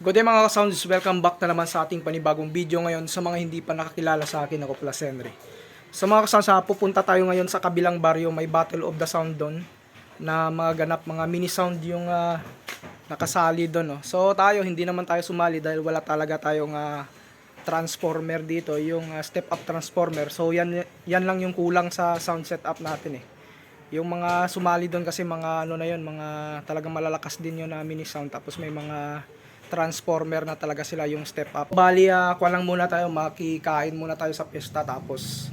Good day mga ka-sounds, welcome back na naman sa ating panibagong video ngayon. Sa mga hindi pa nakakilala sa akin, ako pala Henry. Sa mga ka-sounds, pupunta tayo ngayon sa kabilang baryo, may Battle of the Sound doon na mga ganap, mga mini sound yung nakasali doon. No? So tayo, hindi naman tayo sumali dahil wala talaga tayong transformer dito, yung step up transformer. So yan lang yung kulang sa sound setup natin eh. Yung mga sumali doon kasi mga ano na yun, mga talagang malalakas din yun na mini sound, tapos may mga transformer na talaga sila yung step up. Bali, kuha lang muna tayo, makikain muna tayo sa pista, tapos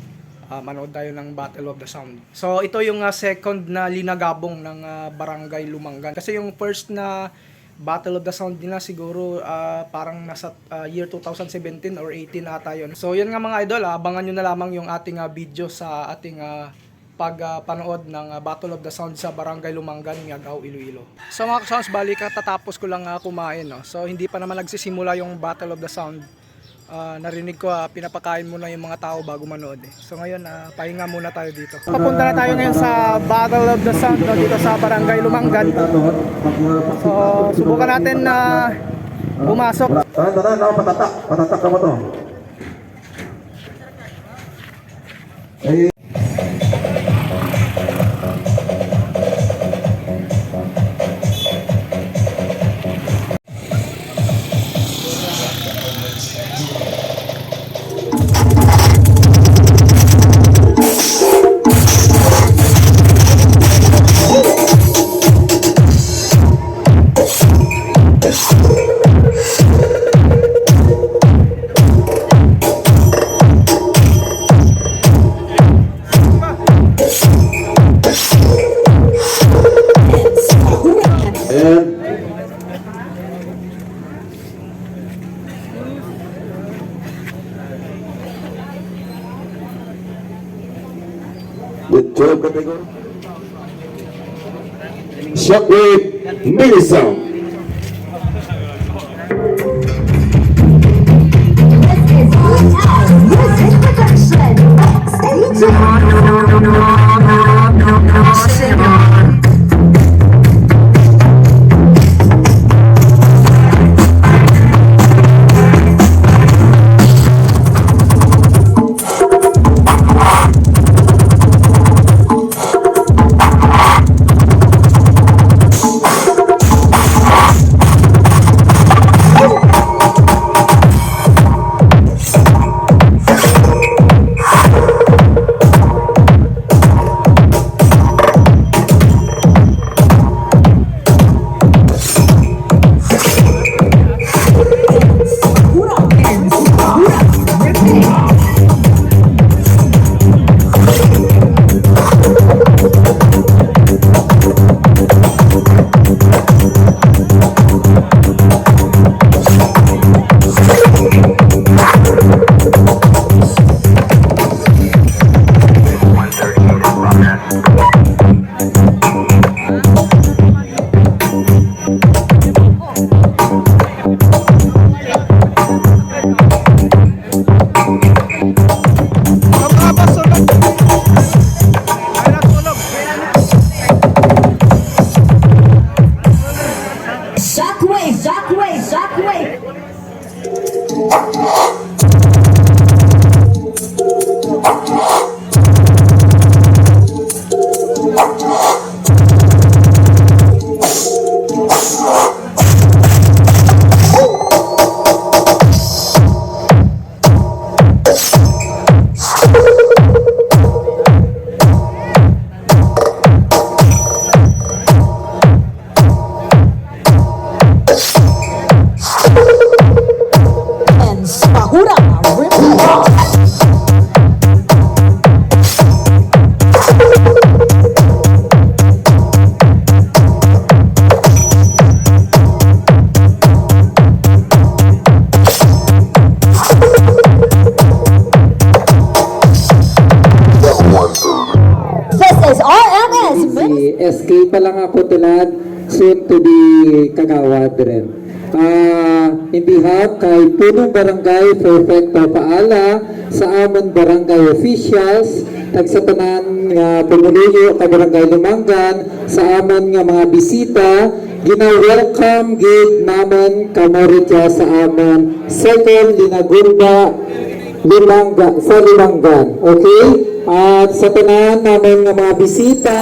manood tayo ng Battle of the Sound. So ito yung second na linagabong ng Barangay Lumanggan. Kasi yung first na Battle of the Sound nila siguro parang nasa year 2017 or 18 ata yun. So yun nga mga idol, abangan nyo na lamang yung ating video sa ating pagpanood ng Battle of the Sound sa Barangay Lumanggan, Miagao, Iloilo. So mga ka-sounds, bali katatapos ko lang kumain. No? So hindi pa naman nagsisimula yung Battle of the Sound. Narinig ko pinapakain muna yung mga tao bago manood. So ngayon, pahinga muna tayo dito. Papunta na tayo ngayon sa Battle of the Sound dito sa Barangay Lumanggan. So subukan natin na pumasok. Patatak ka mo to. With 12 category. Shockwave mini sound. This is Hotel Music Production. Stay tuned. Shockwave. SK pa lang ako tulad, soon to be kagawad rin. In behalf kay Punong Barangay Perfecto Paala, sa amon barangay officials, tagsatanan nga pumuliyo ka Barangay Lumangan sa amon nga mga bisita, gina-welcome gid naman kamoritya sa amon second Linagunda sa Lumangan. Okay? At sa tanan namin nga mga bisita,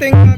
something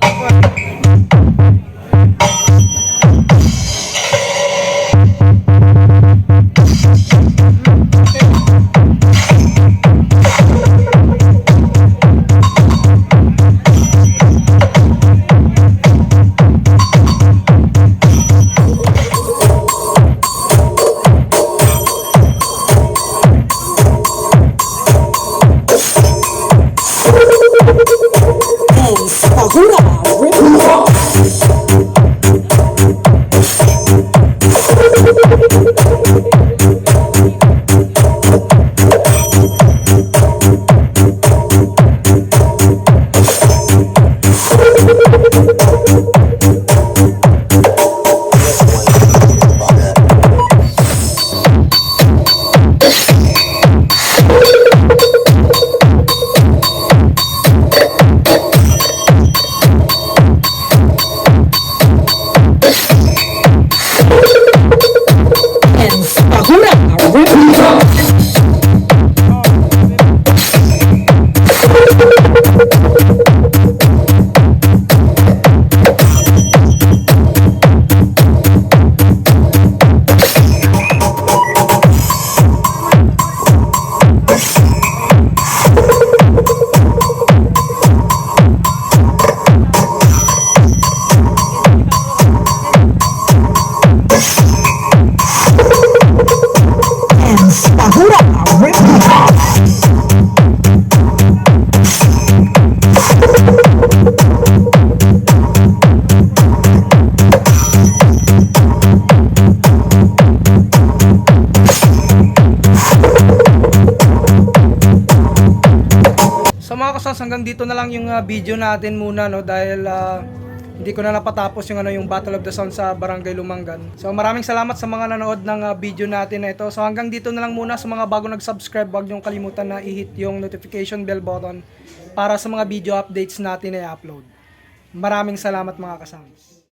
mga kasals, hanggang dito na lang yung video natin muna, no, dahil hindi ko na napatapos yung yung Battle of the Sound sa Barangay Lumangan. So maraming salamat sa mga nanood ng video natin na ito. So hanggang dito na lang muna. Sa mga bago nag-subscribe, huwag niyong kalimutan na i-hit yung notification bell button para sa mga video updates natin na i-upload. Maraming salamat mga kasals.